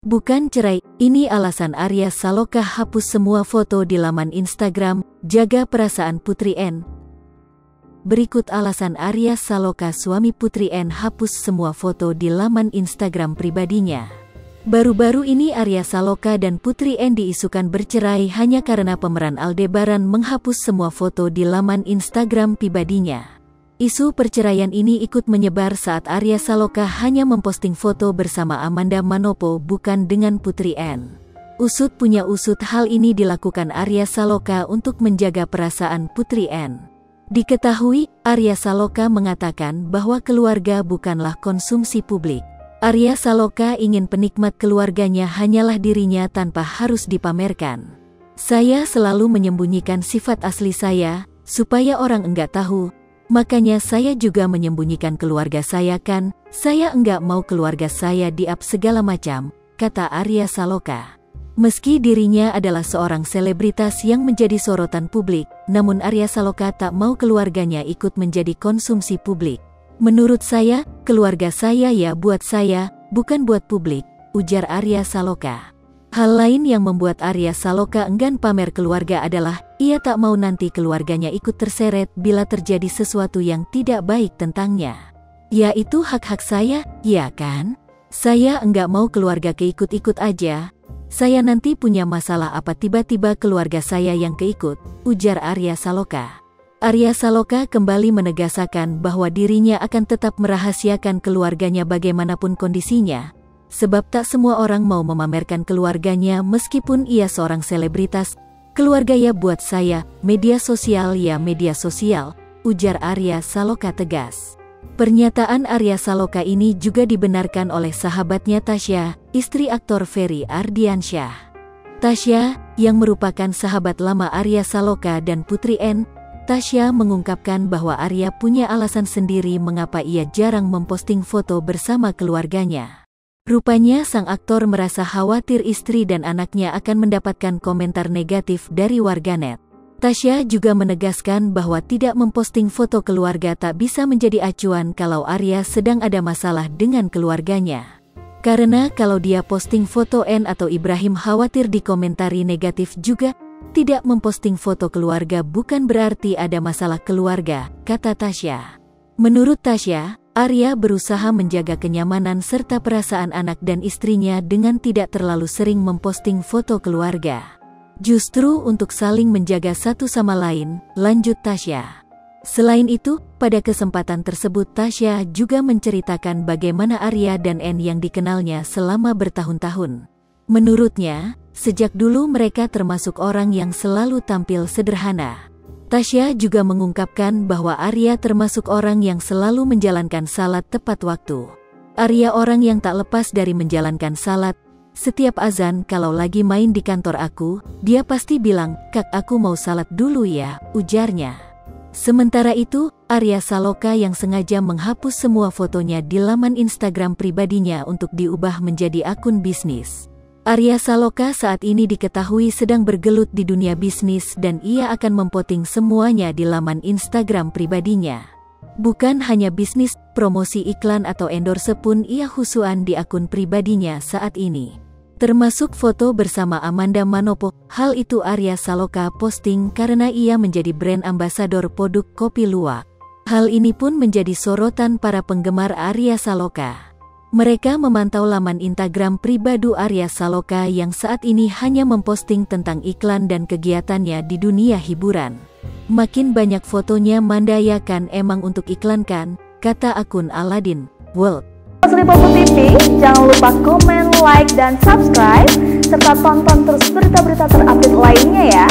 Bukan cerai, ini alasan Arya Saloka hapus semua foto di laman Instagram, jaga perasaan Putri N. Berikut alasan Arya Saloka suami Putri N hapus semua foto di laman Instagram pribadinya. Baru-baru ini Arya Saloka dan Putri N diisukan bercerai hanya karena pemeran Aldebaran menghapus semua foto di laman Instagram pribadinya. Isu perceraian ini ikut menyebar saat Arya Saloka hanya memposting foto bersama Amanda Manopo bukan dengan Putri N. Usut punya usut, hal ini dilakukan Arya Saloka untuk menjaga perasaan Putri N. Diketahui, Arya Saloka mengatakan bahwa keluarga bukanlah konsumsi publik. Arya Saloka ingin penikmat keluarganya hanyalah dirinya tanpa harus dipamerkan. Saya selalu menyembunyikan sifat asli saya, supaya orang enggak tahu. Makanya saya juga menyembunyikan keluarga saya kan, saya enggak mau keluarga saya di-up segala macam, kata Arya Saloka. Meski dirinya adalah seorang selebritas yang menjadi sorotan publik, namun Arya Saloka tak mau keluarganya ikut menjadi konsumsi publik. Menurut saya, keluarga saya ya buat saya, bukan buat publik, ujar Arya Saloka. Hal lain yang membuat Arya Saloka enggan pamer keluarga adalah, ia tak mau nanti keluarganya ikut terseret bila terjadi sesuatu yang tidak baik tentangnya. Ya itu hak-hak saya, ya kan? Saya enggak mau keluarga keikut-ikut aja. Saya nanti punya masalah apa tiba-tiba keluarga saya yang keikut, ujar Arya Saloka. Arya Saloka kembali menegaskan bahwa dirinya akan tetap merahasiakan keluarganya bagaimanapun kondisinya. Sebab tak semua orang mau memamerkan keluarganya meskipun ia seorang selebritas. Keluarga ya buat saya, media sosial ya media sosial, ujar Arya Saloka tegas. Pernyataan Arya Saloka ini juga dibenarkan oleh sahabatnya Tasya, istri aktor Ferry Ardiansyah. Tasya, yang merupakan sahabat lama Arya Saloka dan Putri N, Tasya mengungkapkan bahwa Arya punya alasan sendiri mengapa ia jarang memposting foto bersama keluarganya. Rupanya sang aktor merasa khawatir istri dan anaknya akan mendapatkan komentar negatif dari warganet. Tasya juga menegaskan bahwa tidak memposting foto keluarga tak bisa menjadi acuan kalau Arya sedang ada masalah dengan keluarganya. Karena kalau dia posting foto N atau Ibrahim khawatir dikomentari negatif juga, tidak memposting foto keluarga bukan berarti ada masalah keluarga, kata Tasya. Menurut Tasya, Arya berusaha menjaga kenyamanan serta perasaan anak dan istrinya dengan tidak terlalu sering memposting foto keluarga. Justru untuk saling menjaga satu sama lain, lanjut Tasya. Selain itu, pada kesempatan tersebut Tasya juga menceritakan bagaimana Arya dan N yang dikenalnya selama bertahun-tahun. Menurutnya, sejak dulu mereka termasuk orang yang selalu tampil sederhana. Tasya juga mengungkapkan bahwa Arya termasuk orang yang selalu menjalankan salat tepat waktu. Arya orang yang tak lepas dari menjalankan salat. Setiap azan kalau lagi main di kantor aku, dia pasti bilang, "Kak, aku mau salat dulu ya," ujarnya. Sementara itu, Arya Saloka yang sengaja menghapus semua fotonya di laman Instagram pribadinya untuk diubah menjadi akun bisnis. Arya Saloka saat ini diketahui sedang bergelut di dunia bisnis dan ia akan memposting semuanya di laman Instagram pribadinya. Bukan hanya bisnis, promosi iklan atau endorse pun ia husuan di akun pribadinya saat ini. Termasuk foto bersama Amanda Manopo. Hal itu Arya Saloka posting karena ia menjadi brand ambasador produk kopi luwak. Hal ini pun menjadi sorotan para penggemar Arya Saloka. Mereka memantau laman Instagram pribadi Arya Saloka yang saat ini hanya memposting tentang iklan dan kegiatannya di dunia hiburan. Makin banyak fotonya mandayakan emang untuk iklan kan, kata akun Aladin World. Lipo TV, jangan lupa komen, like, dan subscribe, serta tonton terus berita-berita terupdate lainnya ya.